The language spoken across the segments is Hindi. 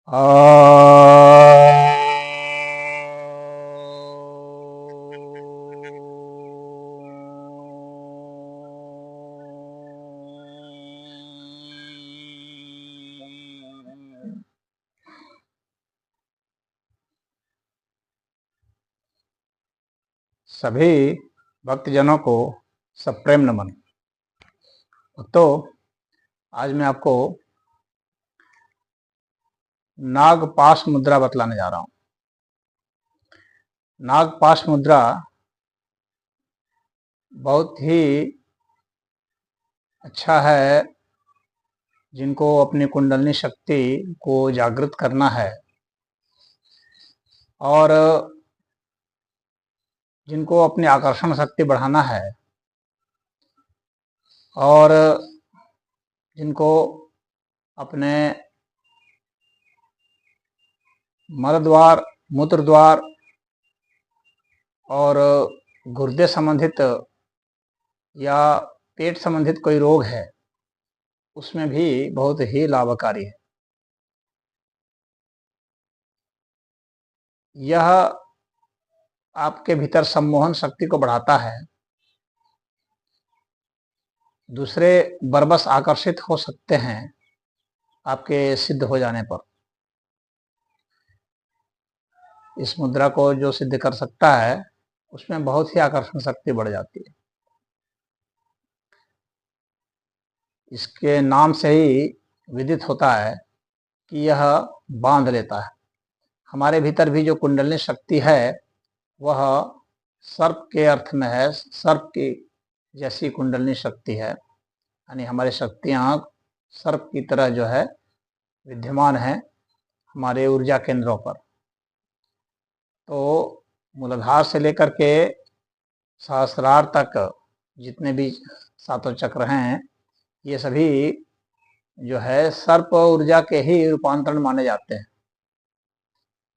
सभी भक्तजनों को सप्रेम नमन। तो आज मैं आपको नागपाश मुद्रा बतलाने जा रहा हूं। नागपाश मुद्रा बहुत ही अच्छा है जिनको अपनी कुंडलिनी शक्ति को जागृत करना है और जिनको अपनी आकर्षण शक्ति बढ़ाना है और जिनको अपने मल द्वार, मूत्र द्वार और गुर्दे संबंधित या पेट संबंधित कोई रोग है उसमें भी बहुत ही लाभकारी है। यह आपके भीतर सम्मोहन शक्ति को बढ़ाता है। दूसरे बरबस आकर्षित हो सकते हैं आपके सिद्ध हो जाने पर। इस मुद्रा को जो सिद्ध कर सकता है उसमें बहुत ही आकर्षण शक्ति बढ़ जाती है। इसके नाम से ही विदित होता है कि यह बांध लेता है। हमारे भीतर भी जो कुंडलिनी शक्ति है वह सर्प के अर्थ में है, सर्प की जैसी कुंडलिनी शक्ति है, यानी हमारी शक्तियां सर्प की तरह जो है विद्यमान है हमारे ऊर्जा केंद्रों पर। तो मूलाधार से लेकर के सहस्रार तक जितने भी सातों चक्र हैं ये सभी जो है सर्प ऊर्जा के ही रूपांतरण माने जाते हैं।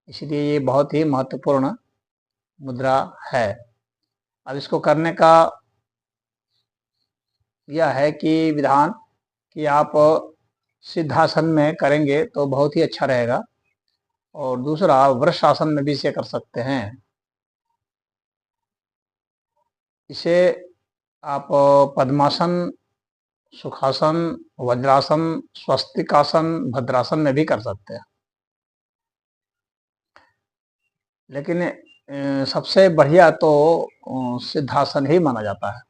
इसलिए ये बहुत ही महत्वपूर्ण मुद्रा है। अब इसको करने का यह है कि विधान कि आप सिद्धासन में करेंगे तो बहुत ही अच्छा रहेगा और दूसरा वृषासन में भी इसे कर सकते हैं। इसे आप पद्मासन, सुखासन, वज्रासन, स्वस्तिकासन, भद्रासन में भी कर सकते हैं। लेकिन सबसे बढ़िया तो सिद्धासन ही माना जाता है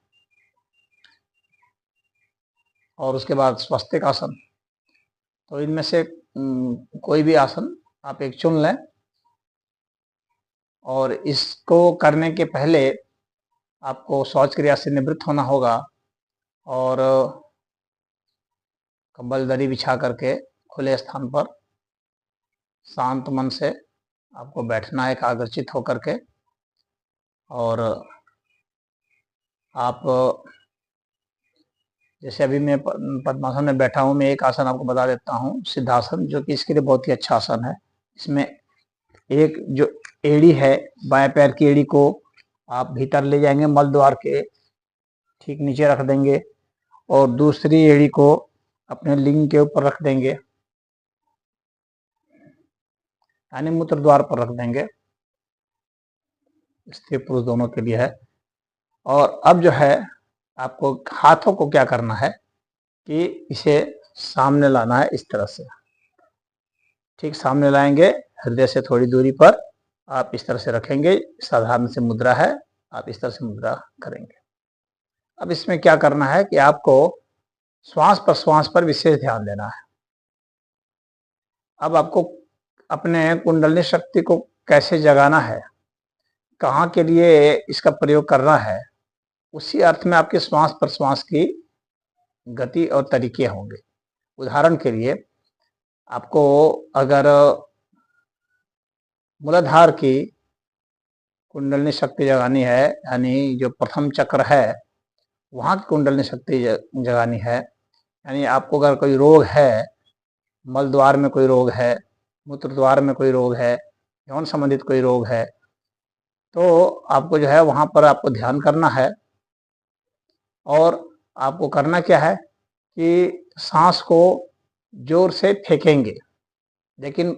और उसके बाद स्वस्तिकासन। तो इनमें से कोई भी आसन आप एक चुन लें और इसको करने के पहले आपको शौच क्रिया से निवृत्त होना होगा और कंबल दरी बिछा करके खुले स्थान पर शांत मन से आपको बैठना है एकाग्रचित होकर के। और आप जैसे अभी मैं पद्मासन में बैठा हूँ, मैं एक आसन आपको बता देता हूँ, सिद्धासन, जो कि इसके लिए बहुत ही अच्छा आसन है। इसमें एक जो एड़ी है, बाएं पैर की एड़ी को आप भीतर ले जाएंगे, मल द्वार के ठीक नीचे रख देंगे और दूसरी एड़ी को अपने लिंग के ऊपर रख देंगे, यानी मूत्र द्वार पर रख देंगे। स्त्री पुरुष दोनों के लिए है। और अब जो है आपको हाथों को क्या करना है कि इसे सामने लाना है, इस तरह से ठीक सामने लाएंगे, हृदय से थोड़ी दूरी पर आप इस तरह से रखेंगे। साधारण से मुद्रा है, आप इस तरह से मुद्रा करेंगे। अब इसमें क्या करना है कि आपको श्वास प्रश्वास पर विशेष ध्यान देना है। अब आपको अपने कुंडलिनी शक्ति को कैसे जगाना है, कहाँ के लिए इसका प्रयोग करना है, उसी अर्थ में आपके श्वास प्रश्वास की गति और तरीके होंगे। उदाहरण के लिए आपको अगर मूलाधार की कुंडलिनी शक्ति जगानी है, यानी जो प्रथम चक्र है वहाँ की कुंडलिनी शक्ति जगानी है, यानी आपको अगर कोई रोग है, मल द्वार में कोई रोग है, मूत्र द्वार में कोई रोग है, यौन संबंधित कोई रोग है, तो आपको जो है वहाँ पर आपको ध्यान करना है। और आपको करना क्या है कि सांस को जोर से फेंकेंगे, लेकिन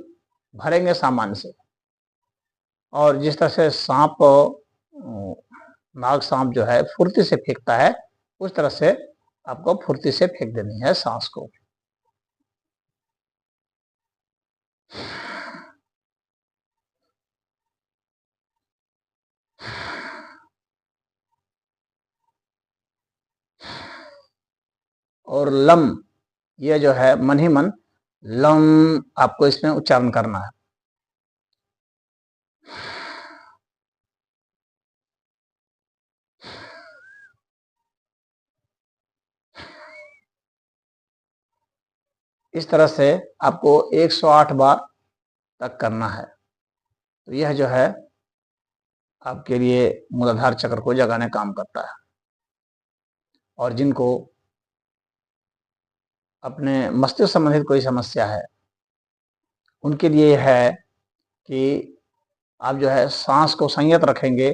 भरेंगे सामान्य से। और जिस तरह से सांप नाग सांप जो है फुर्ती से फेंकता है, उस तरह से आपको फुर्ती से फेंक देनी है सांस को। और लम, ये जो है मन ही मन लम आपको इसमें उच्चारण करना है। इस तरह से आपको 108 बार तक करना है। तो यह जो है आपके लिए मूलाधार चक्र को जगाने काम करता है। और जिनको अपने मस्तिष्क संबंधित कोई समस्या है, उनके लिए यह है कि आप जो है सांस को संयत रखेंगे,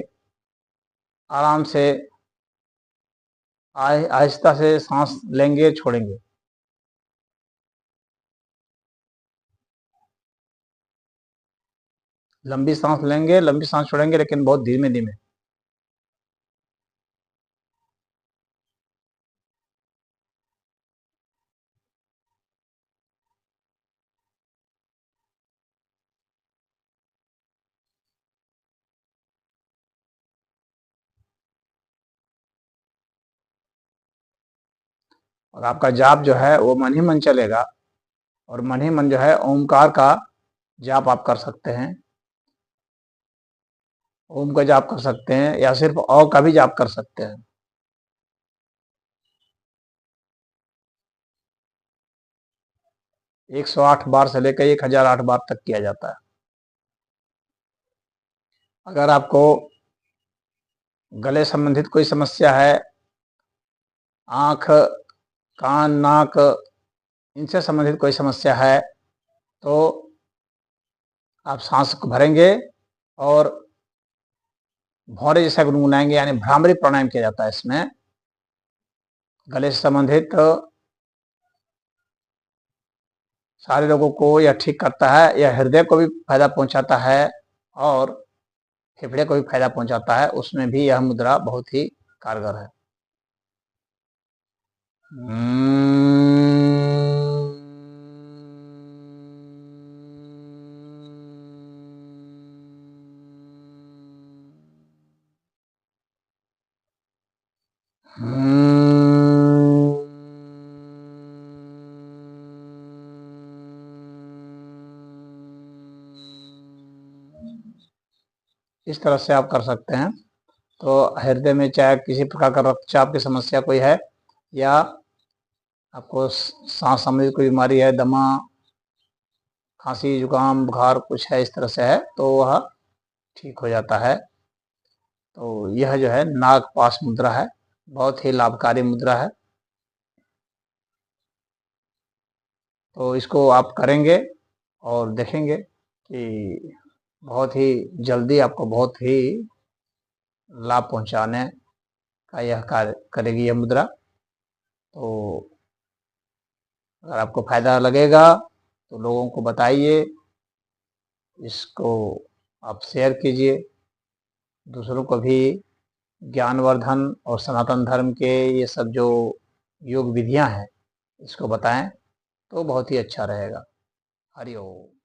आराम से आहिस्ता से सांस लेंगे, छोड़ेंगे। लंबी सांस लेंगे, लंबी सांस छोड़ेंगे, लेकिन बहुत धीमे धीमे। और आपका जाप जो है वो मन ही मन चलेगा। और मन ही मन जो है ओमकार का जाप आप कर सकते हैं, ओम का जाप कर सकते हैं, या सिर्फ औ का भी जाप कर सकते हैं। एक 108 बार से लेकर 1008 बार तक किया जाता है। अगर आपको गले संबंधित कोई समस्या है, आंख, कान, नाक, इनसे संबंधित कोई समस्या है, तो आप सांस को भरेंगे और भौरे जैसा गुनगुनाएंगे, यानी भ्रामरी प्राणायाम किया जाता है इसमें। गले से संबंधित सारे रोगों को यह ठीक करता है, यह हृदय को भी फायदा पहुंचाता है और फेफड़े को भी फायदा पहुंचाता है, उसमें भी यह मुद्रा बहुत ही कारगर है। इस तरह से आप कर सकते हैं। तो हृदय में चाहे किसी प्रकार का रक्तचाप की समस्या कोई है, या आपको सांस संबंधित कोई बीमारी है, दमा, खांसी, जुकाम, बुखार कुछ है, इस तरह से है, तो वह ठीक हो जाता है। तो यह जो है नागपाश मुद्रा है, बहुत ही लाभकारी मुद्रा है। तो इसको आप करेंगे और देखेंगे कि बहुत ही जल्दी आपको बहुत ही लाभ पहुंचाने का यह कार्य करेगी यह मुद्रा। तो अगर आपको फायदा लगेगा तो लोगों को बताइए, इसको आप शेयर कीजिए, दूसरों को भी ज्ञानवर्धन और सनातन धर्म के ये सब जो योग विधियां हैं इसको बताएं, तो बहुत ही अच्छा रहेगा। हरि ओम।